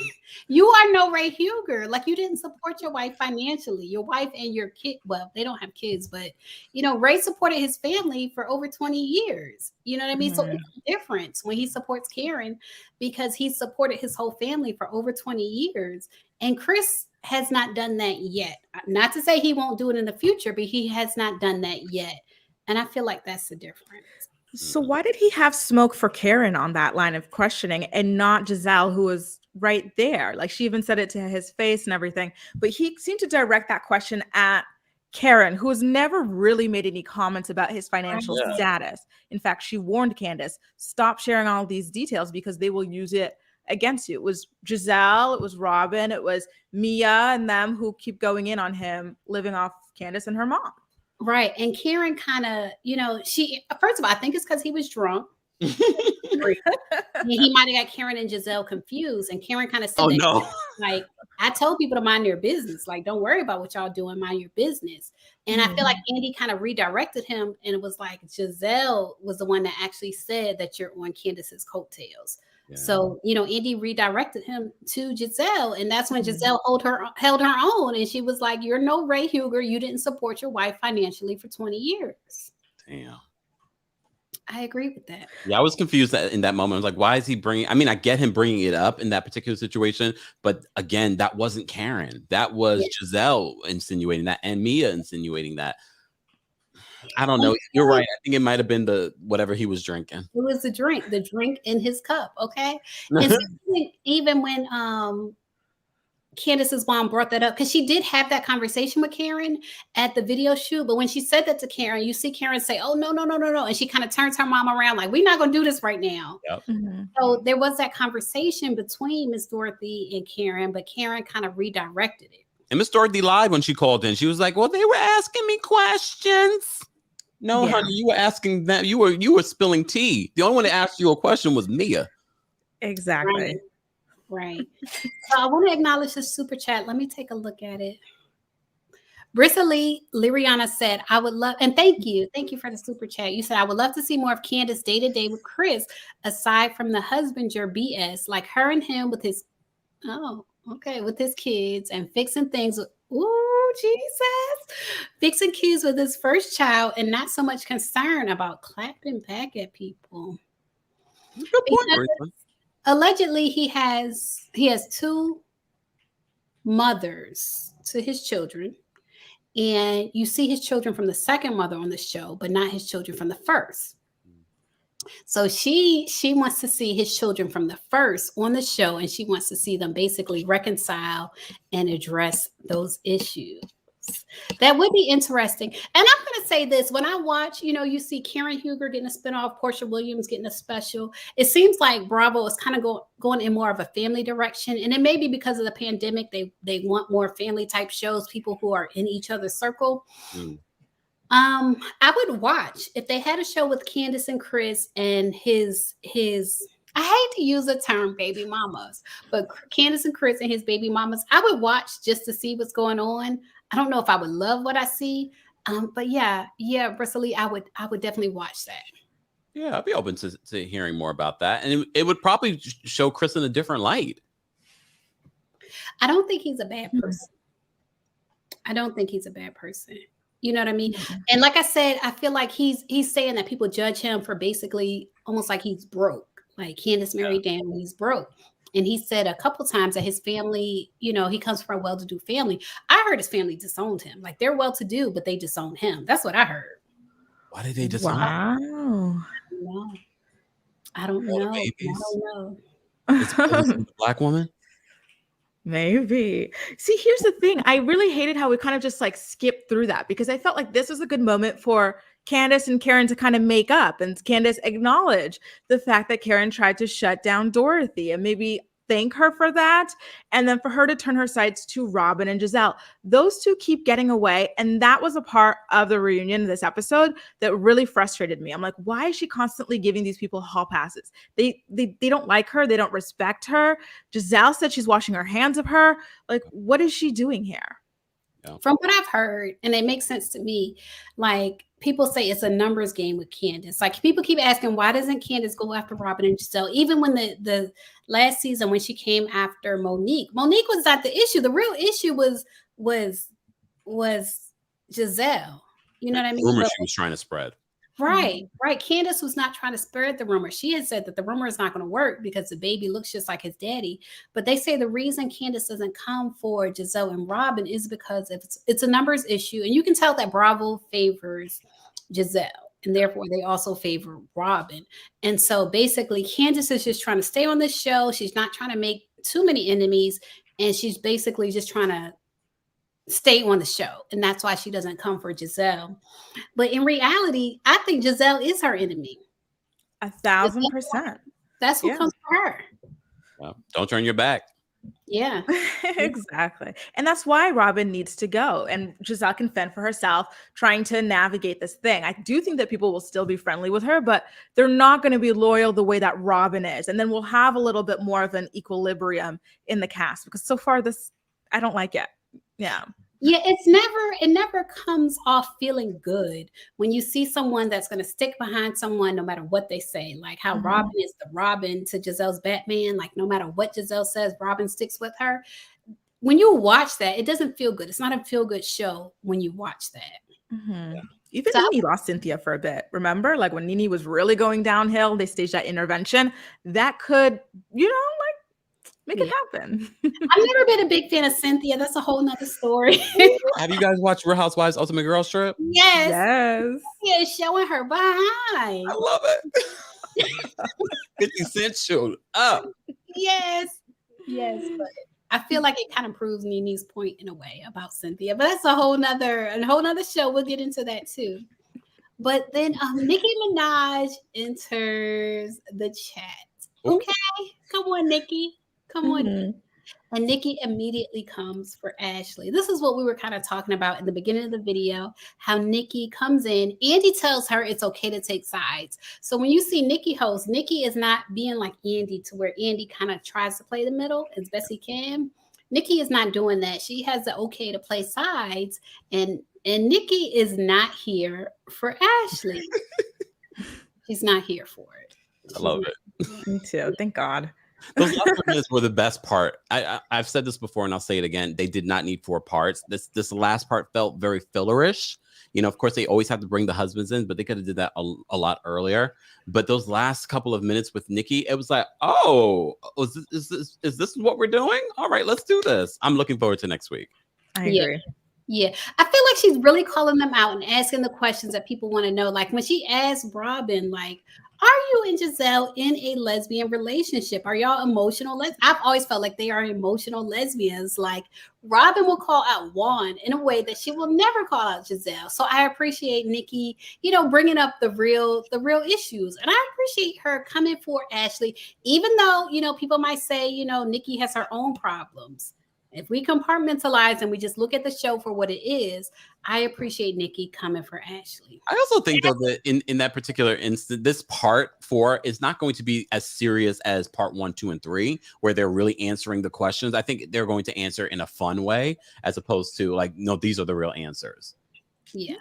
you are no Ray Huger. Like, you didn't support your wife financially. Your wife and your kid, well, they don't have kids, but, Ray supported his family for over 20 years. You know what I mean? So it's a difference when he supports Karen, because he supported his whole family for over 20 years. And Chris has not done that yet. Not to say he won't do it in the future, but he has not done that yet. And I feel like that's the difference. So why did he have smoke for Karen on that line of questioning and not Giselle, who was right there? Like, she even said it to his face and everything. But he seemed to direct that question at Karen, who has never really made any comments about his financial status. In fact, she warned Candace, stop sharing all these details because they will use it against you. It was Giselle, it was Robyn, it was Mia and them who keep going in on him living off Candace and her mom. Right. And Karen kind of, she, first of all, I think it's because he was drunk. He might have got Karen and Giselle confused. And Karen kind of said, like, I told people to mind their business. Like, don't worry about what y'all doing, mind your business. And I feel like Andy kind of redirected him, and it was like Giselle was the one that actually said that you're on Candace's coattails. Yeah. So, Andy redirected him to Giselle, and that's when Giselle held her own, and she was like, you're no Ray Huger. You didn't support your wife financially for 20 years. Damn. I agree with that. Yeah, I was confused in that moment. I was like, why is he bringing, I mean, I get him bringing it up in that particular situation, but again, that wasn't Karen. That was Giselle insinuating that, and Mia insinuating that. I don't know. You're right. I think it might have been whatever he was drinking. It was the drink in his cup. Okay. And so even when Candace's mom brought that up, because she did have that conversation with Karen at the video shoot, but when she said that to Karen, you see Karen say, oh, no. And she kind of turns her mom around like, we're not going to do this right now. Yep. So there was that conversation between Miss Dorothy and Karen, but Karen kind of redirected it. And Miss Dorothy lied when she called in. She was like, well, they were asking me questions. No, honey, you were asking that. You were spilling tea. The only one that asked you a question was Mia. Exactly. Right. So I want to acknowledge the super chat. Let me take a look at it. Brissa Lee Liriana said, I would love, and thank you for the super chat. You said, I would love to see more of Candace day-to-day with Chris, aside from the husbander BS, like her and him with his, with his kids and fixing things. Ooh, Jesus. Fixing kids with his first child and not so much concern about clapping back at people. Good point, Brissa. Allegedly, he has 2 mothers to his children, and you see his children from the second mother on the show, but not his children from the first. So she wants to see his children from the first on the show, and she wants to see them basically reconcile and address those issues. That would be interesting. And I'm going to say this. When I watch, you see Karen Huger getting a spinoff, Portia Williams getting a special. It seems like Bravo is kind of going in more of a family direction. And it may be because of the pandemic. They want more family type shows, people who are in each other's circle. I would watch if they had a show with Candace and Chris and his I hate to use the term baby mamas, but Candace and Chris and his baby mamas, I would watch just to see what's going on. I don't know if I would love what I see. But yeah, Brissa Lee, I would definitely watch that. Yeah, I'd be open to hearing more about that. And it would probably show Chris in a different light. I don't think he's a bad person. I don't think he's a bad person. You know what I mean? Mhm. And like I said, I feel like he's saying that people judge him for basically almost like he's broke. Like Candace married down, he's broke. And he said a couple times that his family, you know, he comes from a well-to-do family. I heard his family disowned him. Like they're well-to-do, but they disowned him. That's what I heard. Why did they just Wow. No, I don't know. I babies? don't know. It's because of the black woman. Maybe. See, here's the thing. I really hated how we kind of just like skipped through that because I felt like this was a good moment for Candace and Karen to kind of make up and Candace acknowledge the fact that Karen tried to shut down Dorothy and maybe thank her for that. And then for her to turn her sights to Robyn and Giselle. Those two keep getting away. And that was a part of the reunion this episode that really frustrated me. I'm like, why is she constantly giving these people hall passes? They don't like her. They don't respect her. Giselle said she's washing her hands of her. Like, what is she doing here? From what I've heard, and it makes sense to me, like people say it's a numbers game with Candace. Like people keep asking, why doesn't Candace go after Robyn and Giselle? Even when the last season when she came after Monique was not the issue. The real issue was Giselle. You know what I mean? Rumor she was trying to spread. Right. Candace was not trying to spread the rumor. She had said that the rumor is not going to work because the baby looks just like his daddy. But they say the reason Candace doesn't come for Giselle and Robyn is because it's a numbers issue. And you can tell that Bravo favors Giselle. And therefore, they also favor Robyn. And so basically, Candace is just trying to stay on this show. She's not trying to make too many enemies. And she's basically just trying to stay on the show. And that's why she doesn't come for Giselle. But in reality, I think Giselle is her enemy. 1,000%. That's who comes for her. Well, don't turn your back. Yeah. Exactly. And that's why Robyn needs to go. And Giselle can fend for herself, trying to navigate this thing. I do think that people will still be friendly with her, but they're not going to be loyal the way that Robyn is. And then we'll have a little bit more of an equilibrium in the cast because so far I don't like it. Yeah. Yeah, it never comes off feeling good when you see someone that's going to stick behind someone no matter what they say. Like how Robyn is the Robyn to Giselle's Batman. Like no matter what Giselle says, Robyn sticks with her. When you watch that, it doesn't feel good. It's not a feel good show when you watch that. Mm-hmm. Even Nene lost Cynthia for a bit. Remember, like when Nene was really going downhill, they staged that intervention. That could, make it happen. I've never been a big fan of Cynthia. That's a whole nother story. Have you guess watched Real Housewives Ultimate Girls Trip? Yes. Cynthia is showing her behind. I love it. 50 Cent showed up. Yes. But I feel like it kind of proves Nene's point in a way about Cynthia. But that's a whole nother show. We'll get into that too. But then Nicki Minaj enters the chat. Okay. Come on, Nicki. Come on. And Nicki immediately comes for Ashley. This is what we were kind of talking about in the beginning of the video, how Nicki comes in. Andy tells her it's okay to take sides. So when you see Nicki host, Nicki is not being like Andy to where Andy kind of tries to play the middle as best he can. Nicki is not doing that. She has the okay to play sides. And Nicki is not here for Ashley. She's not here for it. I love it. Me too. Thank God. Those last 4 minutes were the best part. I've said this before and I'll say it again. They did not need 4 parts. This last part felt very fillerish. Of course, they always have to bring the husbands in, but they could have did that a lot earlier. But those last couple of minutes with Nicki, it was like, oh, is this what we're doing? All right, let's do this. I'm looking forward to next week. I agree. Yeah, I feel like she's really calling them out and asking the questions that people want to know. Like when she asked Robyn, like, are you and Giselle in a lesbian relationship? Are y'all emotional? I've always felt like they are emotional lesbians. Like Robyn will call out Juan in a way that she will never call out Giselle. So I appreciate Nicki, bringing up the real issues. And I appreciate her coming for Ashley, even though, people might say, Nicki has her own problems. If we compartmentalize and we just look at the show for what it is, I appreciate Nicki coming for Ashley. I also think though that in that particular instant, this part 4 is not going to be as serious as part 1, 2, and 3, where they're really answering the questions. I think they're going to answer in a fun way, as opposed to like, no, these are the real answers. Yeah.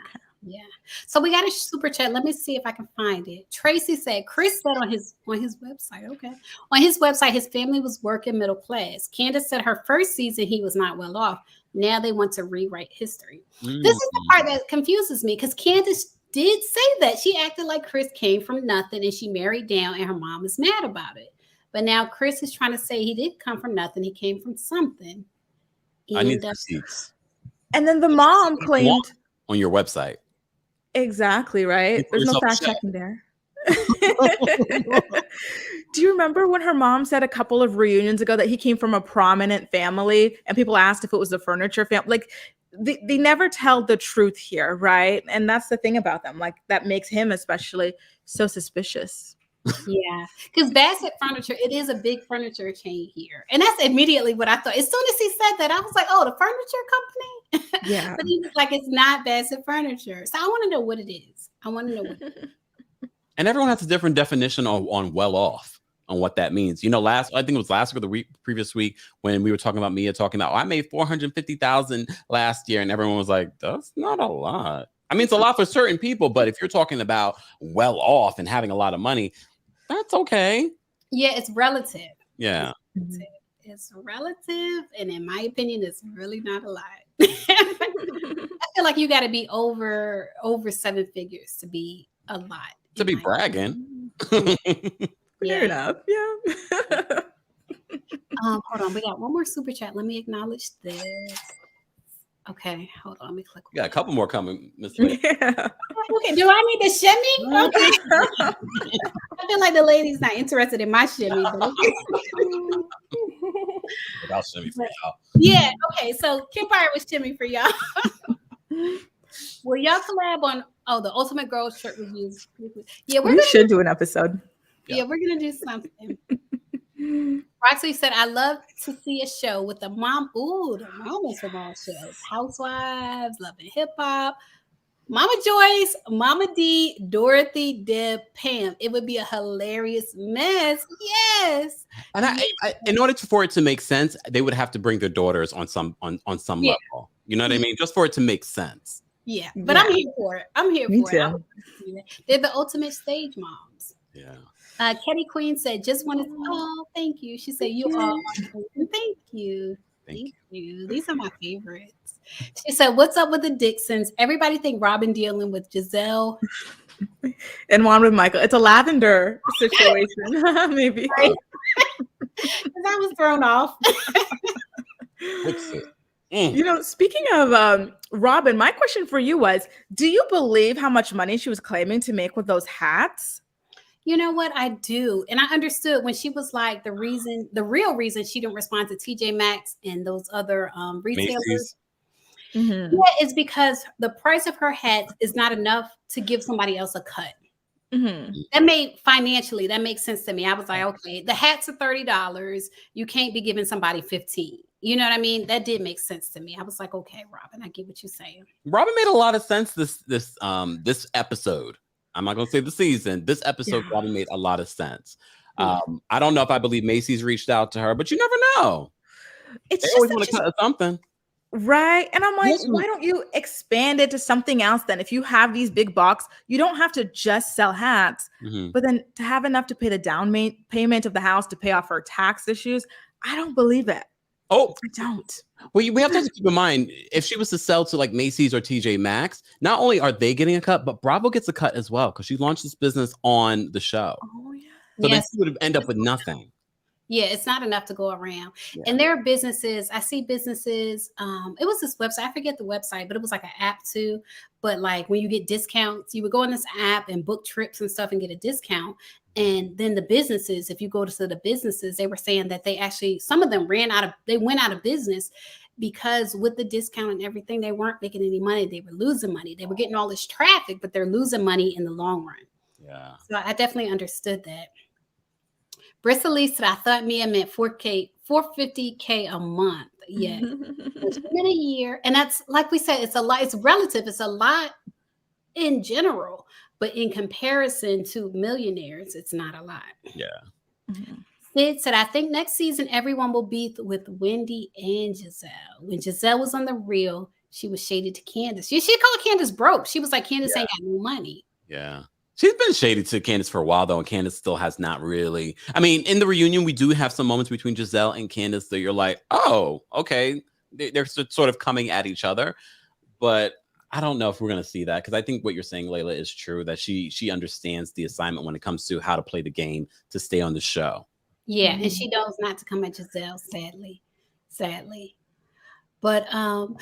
Yeah. So we got a super chat. Let me see if I can find it. Tracy said, Chris said on his website, okay. On his website, his family was working middle class. Candace said her first season he was not well off. Now they want to rewrite history. This is the part that confuses me because Candace did say that. She acted like Chris came from nothing and she married down and her mom is mad about it. But now Chris is trying to say he didn't come from nothing. He came from something. I need receipts. And then the mom claimed on your website. Exactly, right? There's no fact checking there. Do you remember when her mom said a couple of reunions ago that he came from a prominent family and people asked if it was the furniture family? Like they never tell the truth here, right? And that's the thing about them. Like that makes him especially so suspicious. Yeah, because Bassett Furniture, it is a big furniture chain here. And that's immediately what I thought. As soon as he said that, I was like, oh, the furniture company? Yeah. But he was like, it's not Bassett Furniture. So I want to know what it is. I want to know what it is. And everyone has a different definition on well off, on what that means. You know, I think it was last week or the previous week when we were talking about Mia talking about, I made $450,000 last year. And everyone was like, that's not a lot. I mean, it's a lot for certain people, but if you're talking about well off and having a lot of money, that's okay. Yeah, it's relative. Yeah. It's relative. And in my opinion, it's really not a lot. I feel like you got to be over 7 figures to be a lot. To be bragging. Fair enough. Yeah. Hold on. We got one more super chat. Let me acknowledge this. Okay, hold on. Let me click. We got a couple more coming, Miss Lee. Yeah. Okay, do I need to shimmy? Okay. I feel like the lady's not interested in my shimmy. But I'll shimmy for y'all. Yeah, okay. So Kim Fire was shimmy for y'all. Will y'all collab on the Ultimate Girls shirt reviews? Yeah, we should do an episode. Yeah, we're gonna do something. Roxy said, I love to see a show with the mom. Ooh, the mamas from all shows. Housewives, Love and Hip Hop, Mama Joyce, Mama D, Dorothy, Deb, Pam. It would be a hilarious mess. Yes. And I in order for it to make sense, they would have to bring their daughters on some level. You know what I mean? Just for it to make sense. Yeah, but I'm here for it. I'm here for it. They're the ultimate stage moms. Yeah. Kenny Queen said, just want to, oh, thank you. She said, you are, thank you. Thank you. These are my favorites. She said, what's up with the Dixons? Everybody think Robyn dealing with Giselle. And one with Michael. It's a lavender situation, maybe. Right? I was thrown off. You know, speaking of Robyn, my question for you was, do you believe how much money she was claiming to make with those hats? You know what? I do. And I understood when she was like, the real reason she didn't respond to TJ Maxx and those other retailers. Mm-hmm. Yeah, it's because the price of her hats is not enough to give somebody else a cut. Mm-hmm. That makes sense to me. I was like, okay, the hats are $30. You can't be giving somebody $15. You know what I mean? That did make sense to me. I was like, okay, Robyn, I get what you're saying. Robyn made a lot of sense this episode. I'm not going to say the season. This episode probably made a lot of sense. I don't know if I believe Macy's reached out to her, but you never know. They always want to cut something. Right. And I'm like, why don't you expand it to something else then? If you have these big box, you don't have to just sell hats, but then to have enough to pay the down payment of the house to pay off her tax issues. I don't believe it. Oh, I don't. Well, we have to keep in mind, if she was to sell to like Macy's or TJ Maxx, not only are they getting a cut, but Bravo gets a cut as well because she launched this business on the show. Oh, yeah. So then she would end up with nothing. Yeah, it's not enough to go around. Yeah. And there are businesses, I see businesses, it was this website, I forget the website, but it was like an app too. But like when you get discounts, you would go on this app and book trips and stuff and get a discount. And then the businesses, if you go to the businesses, they were saying that they actually, some of them went out of business because with the discount and everything, they weren't making any money. They were losing money. They were getting all this traffic, but they're losing money in the long run. Yeah. So I definitely understood that. Bristol said, I thought Mia meant $450K a month. Yeah. It's been a year. And that's, like we said, it's a lot. It's relative. It's a lot in general. But in comparison to millionaires, it's not a lot. Yeah. Mm-hmm. Sid said, I think next season, everyone will be with Wendy and Giselle. When Giselle was on The Real, she was shady to Candace. She called Candace broke. She was like, Candace ain't got no money. Yeah. She's been shady to Candace for a while, though, and Candace still has not really. I mean, in the reunion, we do have some moments between Giselle and Candace that you're like, oh, okay. They're sort of coming at each other. But I don't know if we're going to see that, because I think what you're saying, Layla, is true, that she understands the assignment when it comes to how to play the game to stay on the show. Yeah, and she knows not to come at Giselle, sadly. But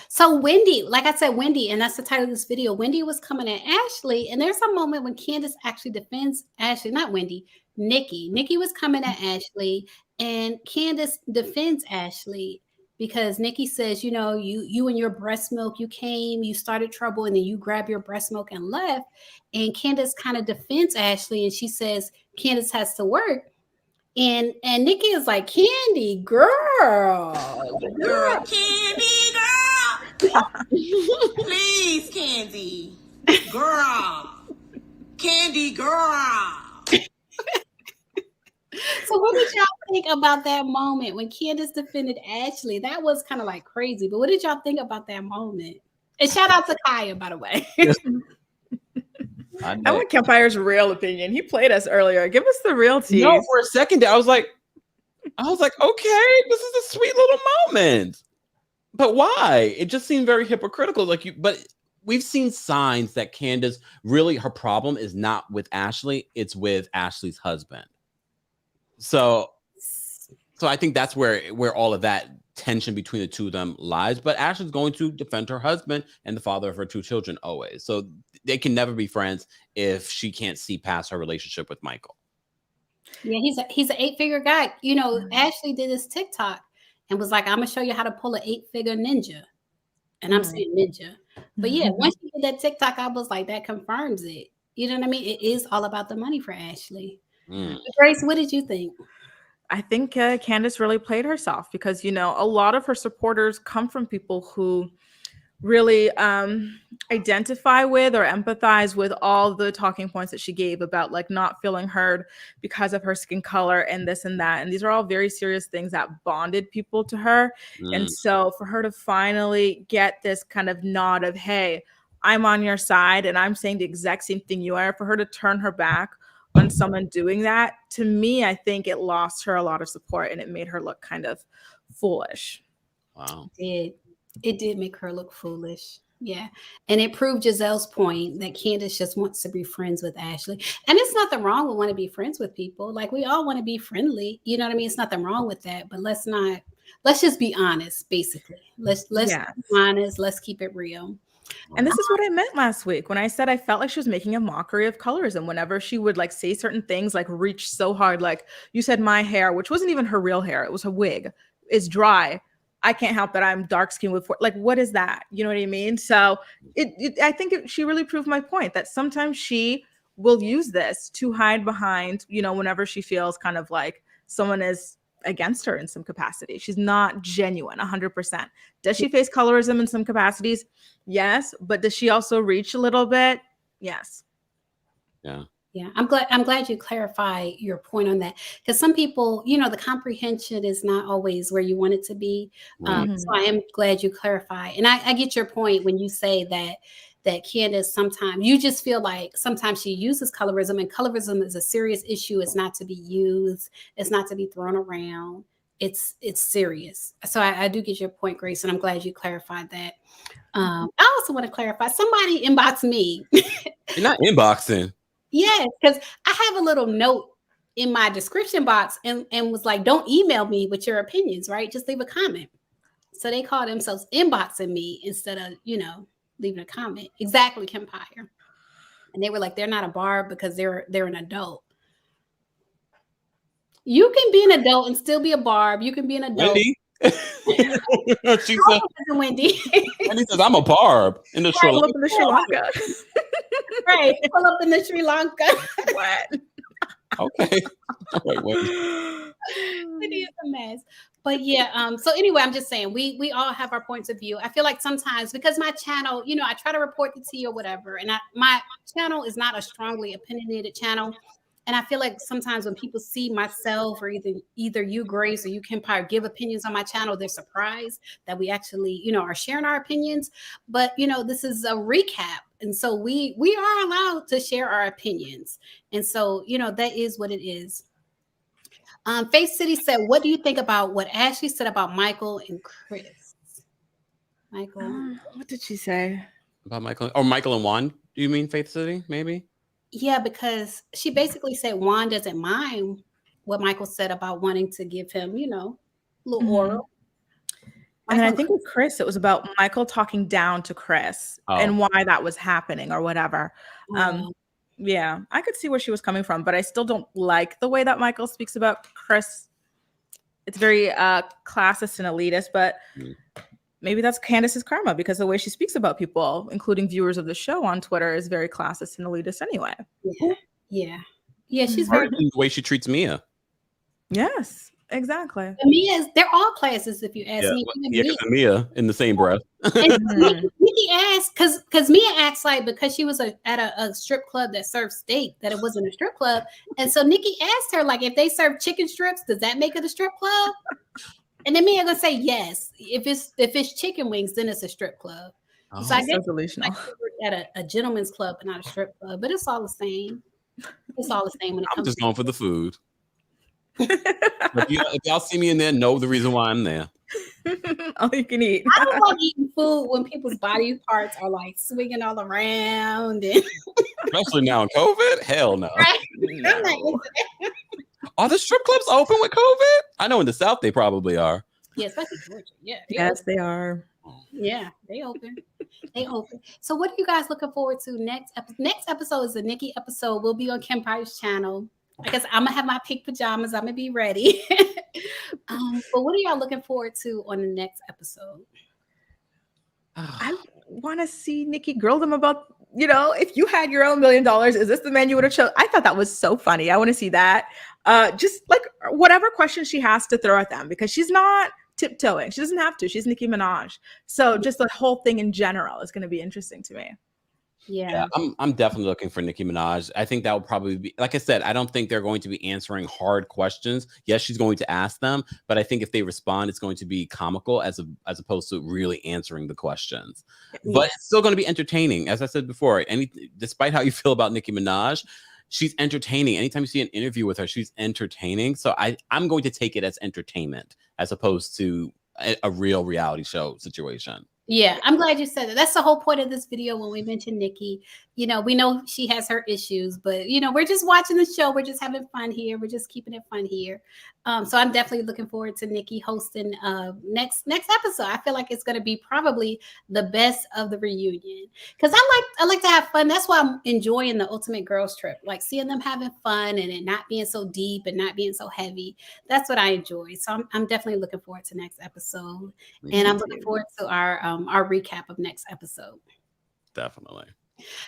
so Wendy, like I said, Wendy, and that's the title of this video, Wendy was coming at Ashley, and there's a moment when Candace actually defends Ashley, not Wendy, Nicki. Nicki was coming at Ashley, and Candace defends Ashley because Nicki says, you know, you and your breast milk, you came, you started trouble, and then you grabbed your breast milk and left. And Candace kind of defends Ashley, and she says Candace has to work. And Nicki is like, Candy girl, Candy girl, please, Candy girl, Candy girl. So what did y'all think about that moment when Candace defended Ashley? That was kind of like crazy, but what did y'all think about that moment? And shout out to Kaya, by the way. I want Kempire's real opinion. He played us earlier. Give us the real tea. No, for a second I was like, okay, this is a sweet little moment. But why? It just seemed very hypocritical. But we've seen signs that Candace really, her problem is not with Ashley, it's with Ashley's husband. So I think that's where all of that tension between the two of them lies. But Ashley's going to defend her husband and the father of her two children always. So they can never be friends if she can't see past her relationship with Michael. Yeah, he's an 8-figure guy. You know, Ashley did this TikTok and was like, I'm gonna show you how to pull an 8-figure ninja. And I'm saying ninja. But yeah, once you did that TikTok, I was like, that confirms it. You know what I mean? It is all about the money for Ashley. But Grace, what did you think? I think Candace really played herself because, you know, a lot of her supporters come from people who really identify with or empathize with all the talking points that she gave about like not feeling heard because of her skin color and this and that. And these are all very serious things that bonded people to her. And so for her to finally get this kind of nod of, hey, I'm on your side and I'm saying the exact same thing you are, for her to turn her back on someone doing that, to me, I think it lost her a lot of support and it made her look kind of foolish. Wow. It did make her look foolish. Yeah. And it proved Giselle's point that Candace just wants to be friends with Ashley. And it's nothing wrong with wanting to be friends with people. Like, we all want to be friendly. You know what I mean? It's nothing wrong with that. But let's just be honest, basically. Let's be honest. Let's keep it real. And this is what I meant last week when I said I felt like she was making a mockery of colorism whenever she would like say certain things, like reach so hard. Like you said, my hair, which wasn't even her real hair, it was a wig, is dry. I can't help that I'm dark skinned with, like, what is that? You know what I mean? So I think she really proved my point that sometimes she will use this to hide behind, you know, whenever she feels kind of like someone is against her in some capacity. She's not genuine 100%. Does she face colorism in some capacities? Yes. But does she also reach a little bit? Yes. Yeah. Yeah, I'm glad you clarify your point on that, because some people, you know, the comprehension is not always where you want it to be. So I am glad you clarify, and I get your point when you say that Candace, sometimes you just feel like sometimes she uses colorism, and colorism is a serious issue. It's not to be used. It's not to be thrown around. It's serious. So I do get your point, Grace, and I'm glad you clarified that. I also want to clarify. Somebody inboxed me. You're not inboxing. Yes, because I have a little note in my description box and was like, don't email me with your opinions, right? Just leave a comment. So they call themselves inboxing me instead of, you know, leaving a comment. Exactly, Kempire. And they were like, they're not a barb because they're an adult. You can be an adult and still be a barb. You can be an adult. Wendy? She said, Wendy. Wendy says, I'm a barb in the Sri Lanka. Sri Lanka. Right. Pull up in the Sri Lanka. What? Okay. All right, Wendy. It is a mess. But yeah, so anyway, I'm just saying we all have our points of view. I feel like sometimes because my channel, you know, I try to report the tea or whatever, and my channel is not a strongly opinionated channel. And I feel like sometimes when people see myself or either you, Grace, or you, Kempire, give opinions on my channel, they're surprised that we actually, are sharing our opinions. But, this is a recap. And so we are allowed to share our opinions. And so, that is what it is. Faith City said, what do you think about what Ashley said about Michael and Chris? Michael. What did she say? About Michael? Or Michael and Juan? Do you mean Faith City, maybe? Yeah, because she basically said Juan doesn't mind what Michael said about wanting to give him, a little oral. And I think with Chris, it was about Michael talking down to Chris and why that was happening or whatever. Yeah, I could see where she was coming from, but I still don't like the way that Michael speaks about Chris. It's very classist and elitist, but maybe that's Candace's karma, because the way she speaks about people, including viewers of the show on Twitter, is very classist and elitist anyway. Yeah. She's very the way she treats Mia. Yes, exactly. They're all classes, if you ask me. Yeah, because Mia in the same breath. Nikki asked, because Mia acts like because she was at a strip club that served steak, that it wasn't a strip club. And so Nikki asked her, like, if they serve chicken strips, does that make it a strip club? And then Mia gonna say yes. If it's chicken wings, then it's a strip club. So I guess like at a gentleman's club and not a strip club, but it's all the same. It's all the same when it comes. I'm just going for the food. If y'all see me in there, know the reason why I'm there. All you can eat. I don't like eating food when people's body parts are like swinging all around, and especially now in COVID. Hell no. Right? No. Are the strip clubs open with COVID? I know in the South they probably are. Yeah, especially Georgia. Yeah. Yes, they are. Yeah, they open. They open. So what are you guys looking forward to next? Next episode is the Nicki episode. We'll be on Kempire's channel. I guess I'm gonna have my pink pajamas. I'm gonna be ready. But what are y'all looking forward to on the next episode? I want to see Nicki grill them about, if you had your own $1 million, is this the man you would have chosen? I thought that was so funny. I want to see that. Just like whatever question she has to throw at them, because she's not tiptoeing. She doesn't have to. She's Nicki Minaj. So just the whole thing in general is going to be interesting to me. Yeah, I'm definitely looking for Nicki Minaj. I think that will probably be, like I said, I don't think they're going to be answering hard questions. Yes, she's going to ask them, but I think if they respond, it's going to be comical as opposed to really answering the questions. Yeah. But it's still going to be entertaining. As I said before, despite how you feel about Nicki Minaj, she's entertaining. Anytime you see an interview with her, she's entertaining. So I'm going to take it as entertainment as opposed to a real reality show situation. Yeah, I'm glad you said that. That's the whole point of this video when we mentioned Nicki. We know she has her issues, but, we're just watching the show. We're just having fun here. We're just keeping it fun here. So I'm definitely looking forward to Nicki hosting next episode. I feel like it's going to be probably the best of the reunion, because I like to have fun. That's why I'm enjoying the Ultimate Girls Trip, like seeing them having fun and it not being so deep and not being so heavy. That's what I enjoy. So I'm definitely looking forward to next episode, and I'm looking forward to our recap of next episode. Definitely.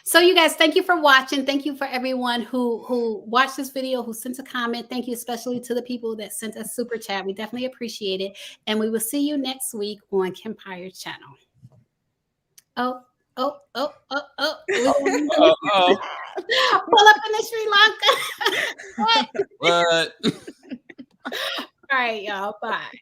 So you guys, thank you for watching. Thank you for everyone who watched this video, who sent a comment. Thank you especially to the people that sent us super chat. We definitely appreciate it. And we will see you next week on Kempire's channel. Oh. Pull up in the Sri Lanka. What? All right, y'all. Bye.